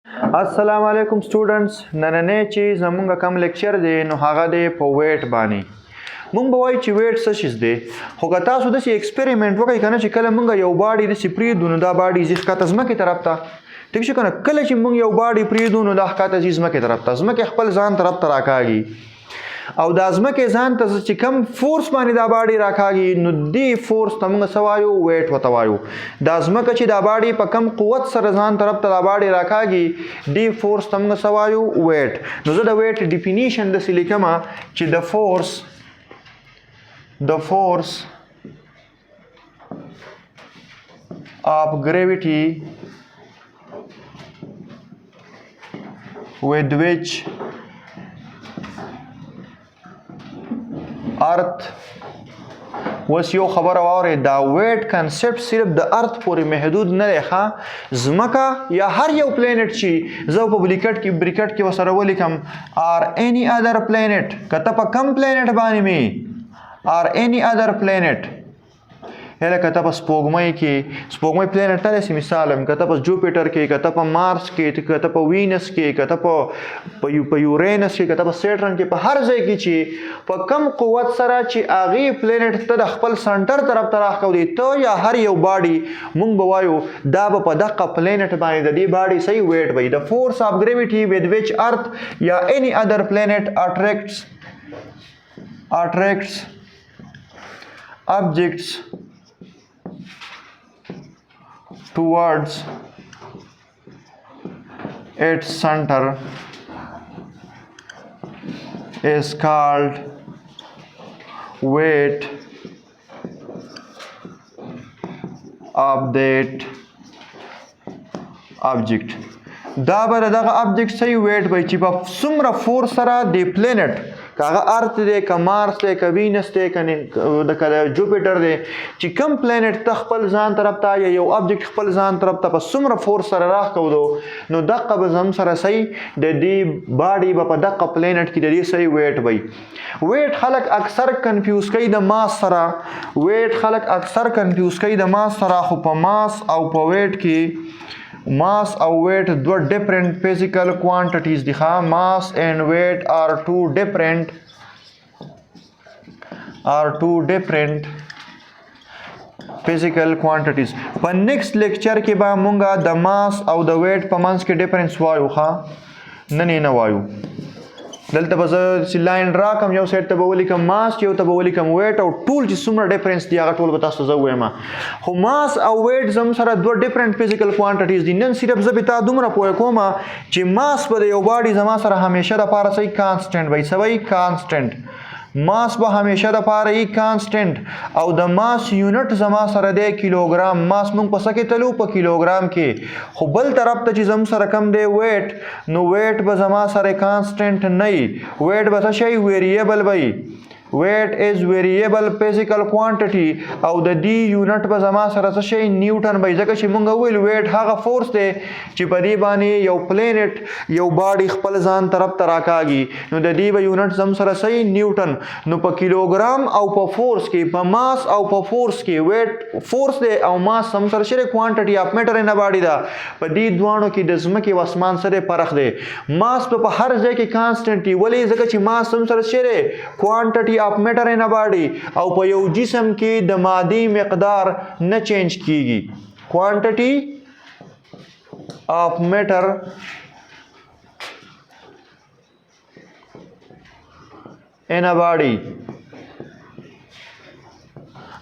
السلام علیکم سټوډنټس نننې چې زمونږ کوم لیکچر دی نو هغه دی په ویټ باندې مونږ به وایو چې ویټ څه شیز دی خو که تاسو داسې ایکسپریمنټ وکړئ که نه چې کله مونږ یو باډي داسې پرېږدو نو دا باډي ځي ښکته ځمکې طرف ته ټیک شو که نه کله چې مونږ یو باډي پرېږدو نو دا ښکته ځي ځمکې طرف ته ځمکې خپل ځان طرف ته راکاږي او دا ځمکې ځان ته چې کم فورس باندې دا باډي راکاږي نو دې فورس ته موږ څه وایو ویټ ورته وایو دا ځمکه چې دا باډي په کم قوت سره ځان طرف ته دا باډي راکاږي دې فورس ته موږ څه وایو ویټ نو زه د ویټ ډیفینیشن داسې لیکمه چې د فورس of gravity with which ارت وس یو خبره واورئ دا ویټ کنسپټ صرف د ارت پورې محدود نه دی ښه ځمکه یا هر یو پلانټ چې زه په بریکټ کې ورسره ولیکم آر any other planet که ته په کم پلانټ باندې مې آر any other planet لکه ته په سپوږمۍ کې سپوږمۍ پلانټ ته داسې مثال هم که ته په جوپیټر کې که ته په مارس کې که ته په وینس کې که ته په یورینس کې که ته په سیټرن کې په هر ځای کې چې په کم قوت سره چې هغې پلانټ ته د خپل سنټر طرف ته راښکودي ته یا هر یو باډي مونږ به وایو دا به په دغه پلانټ باندې د دې باډي صحیح ویټ وي د فورس آف ګریویټي with which earth یا any other planet attracts objects towards its center is called weight of that object دا به دغه object صحیح weight وي چې په څومره فورس سره د پلانټ که هغه ارت دی که مارس دی که وینس دی که جوپیټر دی چې کم پلانټ ته خپل ځان طرف ته یا یو ابجیکټ خپل ځان طرف ته په څومره فورس سره راښکودو نو دقه به زم سره صحیح د دې باډي به په دقه پلانټ کې د دې صحیح ویټ وي ویټ خلک اکثر کنفیوز کوي د ماس سره خو په ماس او په ویټ کې mass او weight دو different physical quantities دي ښه mass and weight are two different physical quantities په next lecture کې به مونږه د mass او د weight په منځ کې difference وایو ښه نه وایو دلته به زه لاین راکم یو سایډ ته به ولیکم ماس یو ته به ولیکم ویټ او ټول چې څومره ډیفرنس دی هغه ټول به تاسو ته زه ووایم خو ماس او ویټ زم سره دوه ډیفرنٹ فزیکل کوانټیټیز دي نن صرف زه به تا دومره پوه کوم چې ماس به د یو باډي زما سره همیشه دپاره صحیح کانسټنټ وي څه وایي کانسټنټ ماس به همیشه د پاره ای کانسټنټ او د ماس یونټ زما سره دی کیلوګرام ماس مونږ په څه کې تلو په کیلوګرام کې خو بل طرف ته چې زم سره کم دی ویټ نو ویټ به زما سره کانسټنټ نه وي ویټ به څه شی ویریبل وي weight is variable physical quantity او د دې یونټ په زما سره څه شی نیوټن وي ځکه چې مونږ ویل ویټ هغه فورس دی چې په دې باندې یو پلانټ یو باډي خپل ځان طرف ته راکاږي نو د دې به یونټ زم سره صحیح نیوټن نو په کیلوګرام او په فورس کې په ماس او په فورس کې ویټ فورس دی او ماس سم سره شری کوانټیټي اف میټر ان باډي دا په دې دوانو کې د ځمکې او اسمان سره فرق دی ماس په هر ځای کې کانسټنټ دی ولې ځکه چې ماس سم سره شری کوانټیټي of matter in a body او په یو جسم کې د مادي مقدار نه چینج کیږي quantity of matter in a body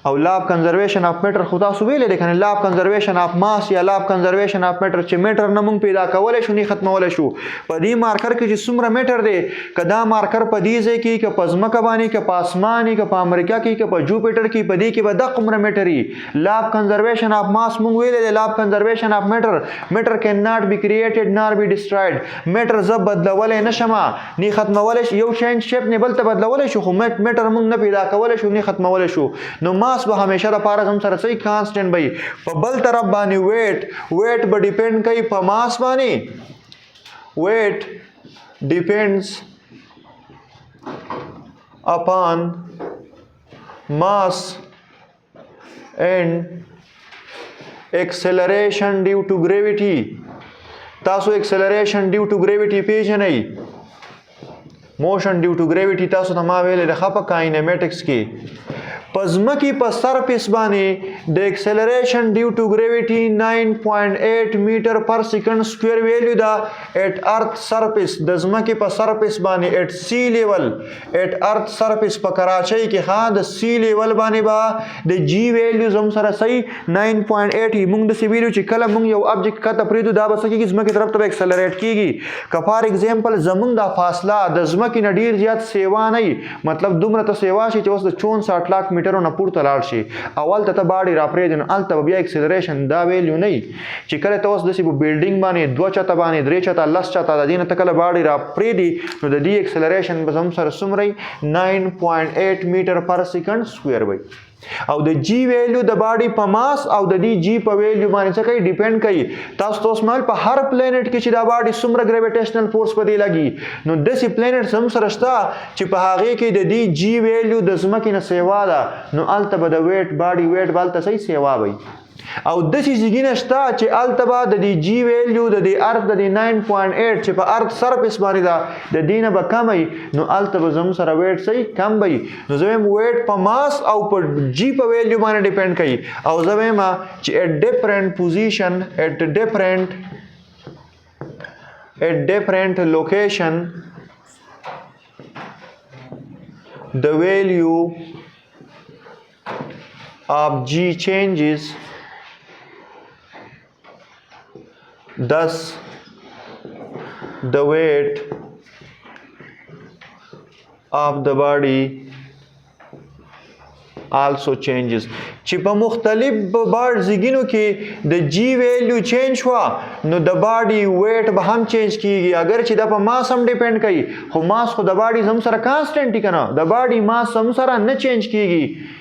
او لاب کنزرویشن اف میټر خو تاسو ویلې ده کنه لاب کنزرویشن اف ماس یا لاب کنزرویشن اف میټر چې میټر نه مونږ پیدا کولای شو نه ختمولای شو په دې مارکر کې چې څومره میټر دی کدا مارکر په دې ځای کې ک په ځمکه باندې ک په اسماني ک په امریکا کې ک په جوپیټر کې په دې کې به د قمره میټري لاب کنزرویشن اف ماس مونږ ویلې ده لاب کنزرویشن اف میټر کین ناٹ بی کریټډ نار بی ډسټرایډ میټر ز بدلولای نشمه نه ختمولای شي یو شین شیپ نه بل ته بدلولای شو خو میټر مونږ نه پیدا کولای شو نه ختمولای شو نو ماس به همیشه د پاره زم سره صحیح کانسټنټ وي په بل طرف باندې ویټ به ډیپند کوي په ماس باندې ویټ ډیپندز upon mass and acceleration due to gravity تاسو اکسلریشن ډیو ټو ګریویټي پیژنئ موشن ډیو ټو ګریویټي تاسو ته ما ویلې د خپه کاینمیټکس کې پزمکی په سرفیس باندې د اکسلریشن ډیو ټو ګریویټي 9.8 میټر پر سیکنډ سکوير ویلیو دا ایٹ ارث سرفیس د زمکی په سرفیس باندې ایٹ سی لیول ایٹ ارث سرفیس په کراچۍ کې ها د سی لیول باندې با د جی ویلیو زم سره صحیح 9.8 موږ د سی ویلیو چې کله موږ یو ابجیکټ کته پریدو دا بس کې زمکی طرف ته اکسلریټ کیږي که فار ایگزامپل زمونږ دا فاصله د زمکی نه ډیر زیات سیوا نه مطلب دومره ته سیوا شي چې اوس د 64 लाख میټرونو پورته لاړ شي اول ته باډي را پریدن الته بیا اکسلریشن دا ویلیو نه چې کله ته اوس د سی بلډینګ باندې دوه چته باندې درې چته لس چته د دینه ته کله باډي را پریدي نو د دې اکسلریشن به زم سره سمري 9.8 میټر پر سیکنډ سکوير وي او د جی ویلیو د باډي په ماس او د دې جی په ویلیو باندې څه کوي ډیپند کوي تاسو مال په هر پلانټ کې چې دا باډي څومره ګریویټیشنل فورس په دی لګي نو د سی پلانټ سم سره شته چې په هغه کې د دې جی ویلیو د زمکې نه سیوا ده نو الته به د ویټ باډي ویټ بالته صحیح سیوا وي او د شي زګینه شته چې التبا د دې جی ویلیو د دې ارث د 9.8 چې په ارث سرفیس باندې دا د دینه به کمای نو التبا زم سره ویټ صحیح کم وي نو زم ویټ په ماس او په جی په ویلیو باندې ډیپند کوي او زم چې at different position at different location the value of g changes thus the weight of the body also changes چې په مختلف بار زګینو کې د جی ویلیو چینج شوا نو د باډي ویټ به هم چینج کیږي اگر چې د په ماس هم ډیپند کوي خو ماس خو د باډي زم سره کانسټنټ کنه د باډي ماس هم سره نه چینج کیږي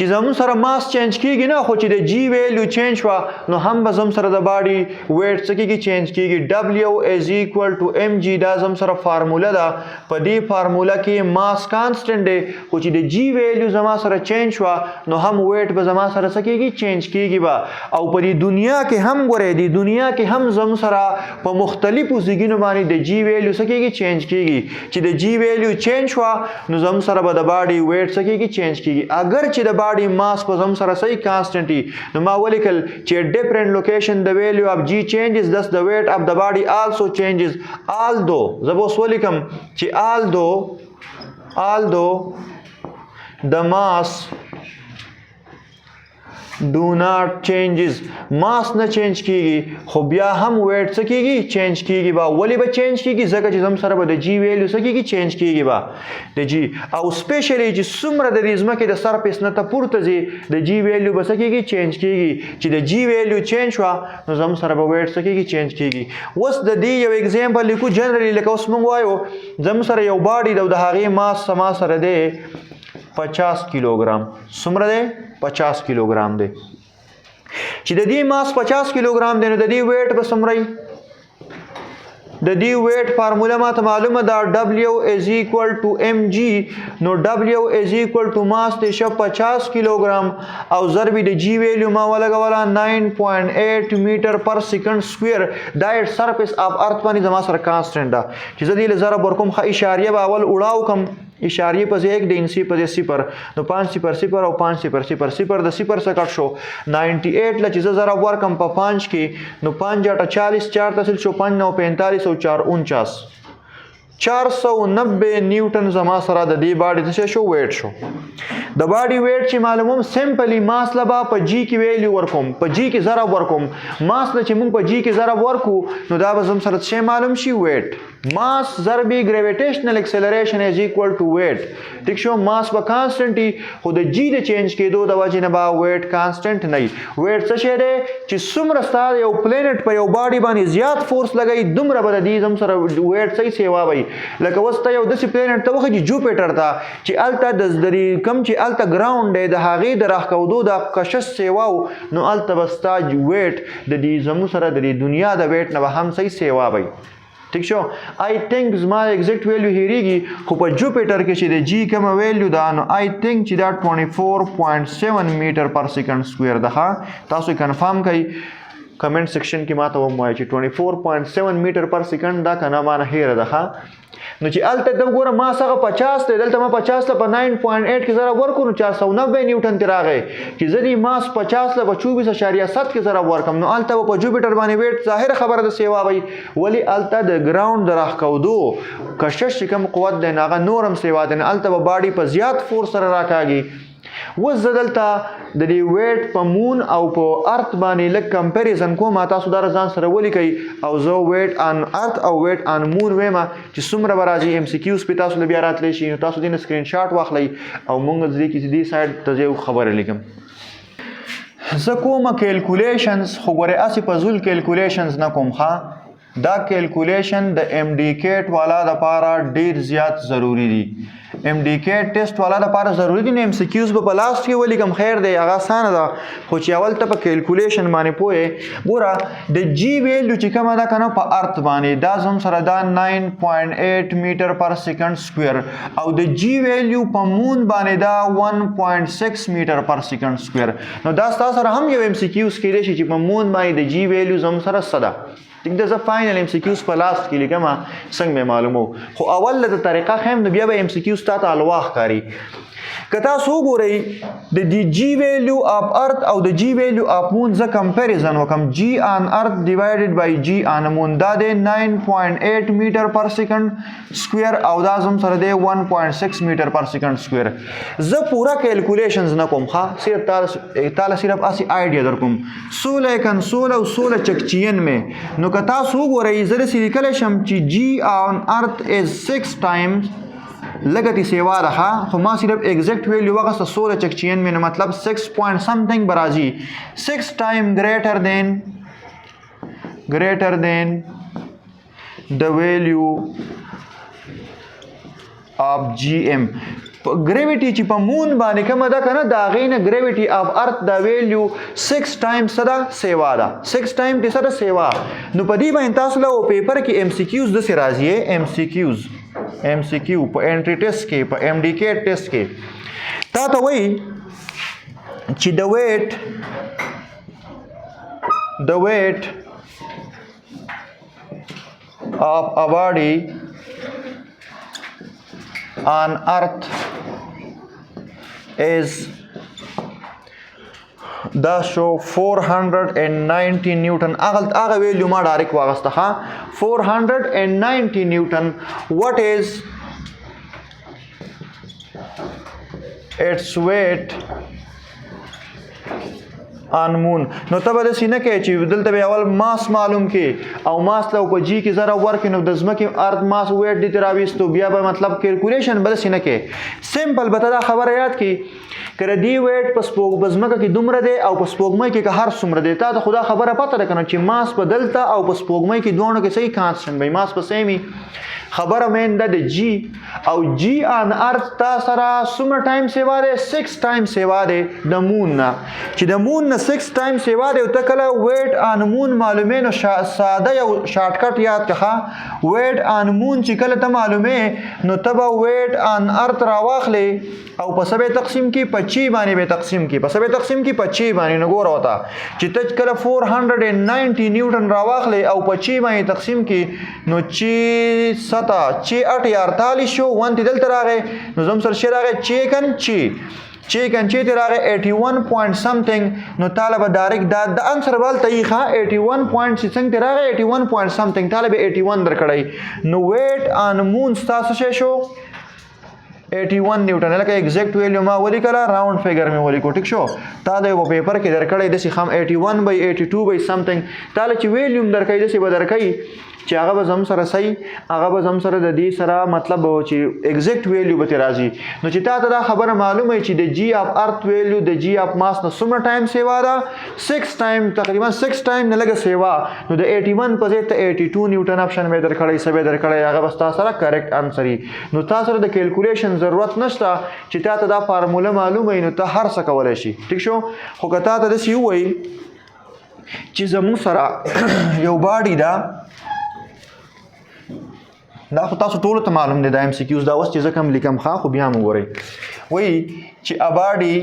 چې زمون سره ماس چینج کیږي نه خو چې د جی ویلیو چینج شوا نو هم به زم سره د باډي ویټ څه کیږي چینج کیږي W is equal to mg دا زم سره فارموله ده په دې فارموله کې ماس کانسټنټ دی خو چې د جی ویلیو زما سره چینج شوا نو هم ویټ به زما سره څه کیږي چینج کیږي با او په دې دنیا کې هم ګورې دې دنیا کې هم زم سره په مختلفو زګینو باندې د جی ویلیو څه کیږي چینج کیږي چې د جی ویلیو چینج شوا نو زم سره به د باډي ویټ څه کیږي چینج کیږي اگر چې د باډي mass په زم سره صحیح کانسټنټي نو ما ولیکل چې different location the value of g changes thus the weight of the body also changes although زبوس ولیکم چې although the mass do not changes mass نه چینج کیږي خو بیا هم ویټ څه کیږي چینج کیږي با ولی به چینج کیږي ځکه چې زم سره به د جی ویلیو څه کیږي چینج کیږي با د جی او سپیشلی چې څومره د دې ځمکې د سرفیس نه ته پورته ځي د جی ویلیو به څه کیږي چینج کیږي چې د جی ویلیو چینج شو نو زم سره به ویټ څه کیږي چینج کیږي اوس د دې یو اگزامپل لیکو جنرally لکه اوس موږ وایو زم سره یو باډي د هغې ماس سما سره دی 50 کیلوګرام څومره دی 50 کیلوګرام دی چې د دې ماس 50 کیلوګرام دی نو د دې ویټ به څومره د دې ویټ فارموله ماته معلومه ده W is equal to mg نو W is equal to mass ته شو 50 کیلوګرام او ضرب د جی ویلیو ما ولګولا 9.8 میټر پر سیکنډ سکوير دا سرفیس اف ارث باندې زما سره کانسټنټ ده چې زه دې لزر ورکوم خ اشاریه به اول اڑاو کم اشاریه په ځای 1 د انسی په ځای 0 نو 5 0 0 او 5 0 0 0 د 0 څخه کټ شو 98 ل چې زره ورکم په 5 کې نو 5 8 40 4 تحصیل شو 5 9 45 او 4 49 490 نیوټن زما سره د دې باډي څه شو ویټ شو د باډي ویټ چې معلوموم سمپلی ماس لبا په جی کې ویلیو ورکوم په جی کې ضرب ورکوم ماس له چې مونږ په جی کې ضرب ورکو نو دا به زم سره څه معلوم شي ویټ ماس ضرب گریویټیشنل اکسلریشن از ایکوال ټو ویټ ٹھیک شو ماس به کانسټنټي خو د جی د چینج کېدو د وجې نه به ویټ کانسټنټ نه ویټ څه شی دی چې څومره ستاسو یو پلانټ په یو باډي باندې زیات فورس لګي دومره به د دې زم سره ویټ صحیح سیوا وي لکه وسته یو داسې پلانټ ته وخت جوپیټر ته چې الته د کم چې الته ګراوند دی د هغې د راښکودو د کشش سیواو نو الته به ستا ویټ د دې زمو سره د دې دنیا د ویټ نه به هم صحیح سیوا وي ٹھیک شو آی تھنک زما ایگزیکټ ویلیو هیریږي خو په جوپیټر کې چې د جی کوم ویلیو ده نو آی تھنک چې دا 24.7 میټر پر سیکنډ سکوير ده تاسو کنفرم کړئ کمنټ سیکشن کې ماته وموایي چې 24.7 میټر پر سیکنډ دا کنه ما نه هیره ده نو چې الته د ګوره ما څنګه 50 دی دلته ما 50 له 9.8 کې زره ورکو نو 490 نیوټن تی راغی چې ځدی ماس 50 له 24.7 کې زره ورکم نو الته په جوپیټر باندې ویټ ظاهر خبره ده سیوا وي ولی الته د ګراوند راخودو کشش کم قوت دی ناغه نورم سیوا دی الته په باډي په زیات فورس سره راکاږي وزدلته د دې ویټ په مون او په ارت باندې لک کمپیریزن کوم تاسو دا ځان سره ولیکئ او زه ویټ ان ارت او ویټ ان مون وېما چې څومره راځي ام سی کیوز په تاسو بیا راتلی شي تاسو دې سکرین شاټ واخلئ او موږ دې کې دې سایډ ته یو خبره لیکم زه کوم کیلکولیشنز خو ګوره اسی په زول کیلکولیشنز نه کوم ښه دا کیلکولیشن د امډیکیټ والا د پاره ډیر زیات ضروری دي امډیکیټ ټیسټ والا د پاره ضروری دي ام سی کیوز په لاست کې ولیکم خیر دی هغه آسانه ده خو چې اول ته په کیلکولیشن باندې پوهه ګوره د جی ویلیو چې کومه ده کنه په ارت باندې دا زم سره دا 9.8 میټر پر سیکنډ سکوير او د جی ویلیو په مون باندې دا 1.6 میټر پر سیکنډ سکوير نو دا تاسو سره هم یو ام سی کیوز کې دی چې په مون باندې د جی ویلیو زم سره صدا ټیک ده زه فاینل ام سی کیوز په لاست کې لیکم څنګه مې معلومو خو اول له طریقه خیم نو بیا به ام سی کیوز تاسو الواح کاری کتا سو ګورئ د جی ویلیو اف ارت او د جی ویلیو اف مون ز کمپیریزن وکم جی ان ارت ډیوایډډ بای جی ان مون دا د 9.8 میټر پر سیکنډ سکوير او دا زم سره د 1.6 میټر پر سیکنډ سکوير ز پورا کیلکولیشنز نه کوم ښه صرف تعالی صرف اسی آئیډیا در کوم 16 کنسول او 16 چکچین میں نو کتا سو ګورئ زره سیکل شم چې جی ان ارت از 6 ټایمز لگتی سیوا رہا خو ما صرف ایگزیکٹ ویلیو وغه 16 چکچین میں مطلب 6 point something برازی 6 ٹائم greater than the value of gm گریویټي چې په مون باندې کومه ده کنه دا غینه گریویټي اف ارت دا ویلیو 6 ټایم صدا سیوا ده 6 ټایم د صدا سیوا نو په دې باندې تاسو له پیپر کې ام سی کیوز د سي راځي ام سی کیو په انټری ټیسټ کې په ام ډی کې ټیسټ کې تا ته وایي چې د weight of a body on earth is دا شو 490 نیوټن هغه ویلیو ما ډایرکټ واغسته 490 نیوټن what is its weight ان مون نو تبه د سینه کې چې دلته به اول ماس معلوم کې او ماس له په جی کې زره ورک نو د ځمکې ارض ماس ویټ دي تراويستو بیا به مطلب کیلکولیشن بل سینه کې سمپل به دا خبره یاد کی کړه دی ویټ په سپوږ بزمکه کې دومره دی او په سپوږمۍ کې هر څومره دی تا ته خدا خبره پته ده کنه چې ماس بدلتا او په سپوږمۍ کې دوه کې صحیح کانسټنټ وي ماس په سیمي خبره مین ده د جی او جی ان ارث تا سره څومره ټایم سیوا ده 6 ټایم سیوا ده د مون نه چې د مون نه 6 ټایم سیوا ده او ته کله ویټ ان مون معلومه نو ساده یو شارټ کټ یاد کړه ویټ ان مون چې کله ته معلومه نو تبه ویټ ان ارث راواخلې او په سبه تقسیم کې 25 باندې به تقسیم کې په سبه تقسیم کې 25 باندې نه ګور وتا چې ته کله 490 نیوټن راواخلې او 25 باندې تقسیم کې نو چې 48 شو وانت دلته راغې نو زم سر شي راغې چیکن چې راغې 81 point something نو طالب ډایرکټ د انسر بل تایخه 81 point something راغې 81 point something طالب 81 درکړی نو ویټ ان مون تاسو شو 81 نیوټن لکه ایگزیکټ ویلیو ما ولیکلا راوند فیګر می ولیکو ټیک شو تا د پیپر کې درکړی د سي خام 81/82 something تعالی چې ویلیوم درکې د سي به درکې چې هغه به زم سره صحیح هغه به زم سره د دې سره مطلب چې ایگزیکټ ویلیو به راځي نو چې تا ته دا خبره معلومه چې د جی اف ارث ویلیو د جی اف ماس نو څومره ټایم سیوا ده 6 ټایم تقریبا 6 ټایم نه لګه سیوا نو د 81 په ځای ته 82 نیوټن اپشن مې درکړی سبه درکړی هغه بس تاسو سره کریکټ انسر نو تاسو سره د کیلکولیشن ضرورت نشته چې تا ته دا فارموله معلومه نو ته هر څه کولای شي ټیک شو خو کته ته د سی وای چې زمو سره یو باډي دا دا خو تاسو ټول ته معلوم دي د ام سی کیوز دا اوس چې زه کوم لیکم خو بیا مو ګورئ وای چې ا باډي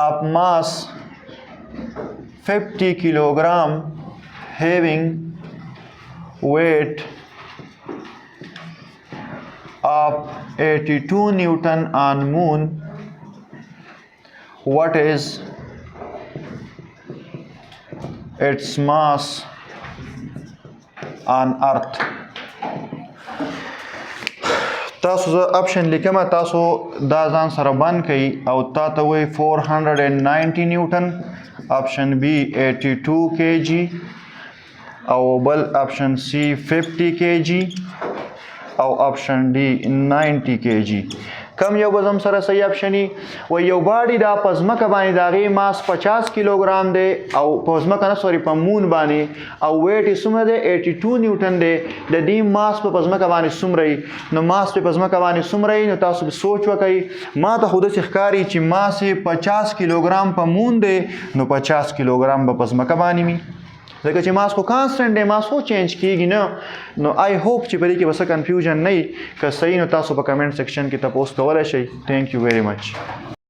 اپ ماس 50 kilogram having weight of 82 Newton on moon, what is its mass on earth. تاسو زه اپشن لیکم تاسو دا ځان سره بند کړئ او تا ته وایي 490 نیوټن اپشن بی 82 kg او بل اپشن سی 50 kg او اپشن ډي 90 kg. کم یو به زم سره صحیح اپشن و یو باډي دا په ځمکه باندې د هغې ماس 50 کیلوګرام دی او په ځمکه نه سوري په مون باندې او ویټ یې څومره دی 82 نیوټن دی. د دې ماس په ځمکه باندې څومره وي نو ماس په ځمکه باندې څومره وي نو تاسو سوچ وکئ. ما ته خو داسې ښکاري چې ماس یې 50 کیلوګرام په مون دی نو 50 کیلوګرام به په ځمکه باندې وي ځکه چې ماس خو کانسټنټ دی ماس خو چینج کیږي نه. نو آی هوپ چې په دې کې به څه کنفیوژن نه وي که صحیح نو تاسو په کمنټ سیکشن کې تپوس کولی شئ. تھینک یو ویری مچ.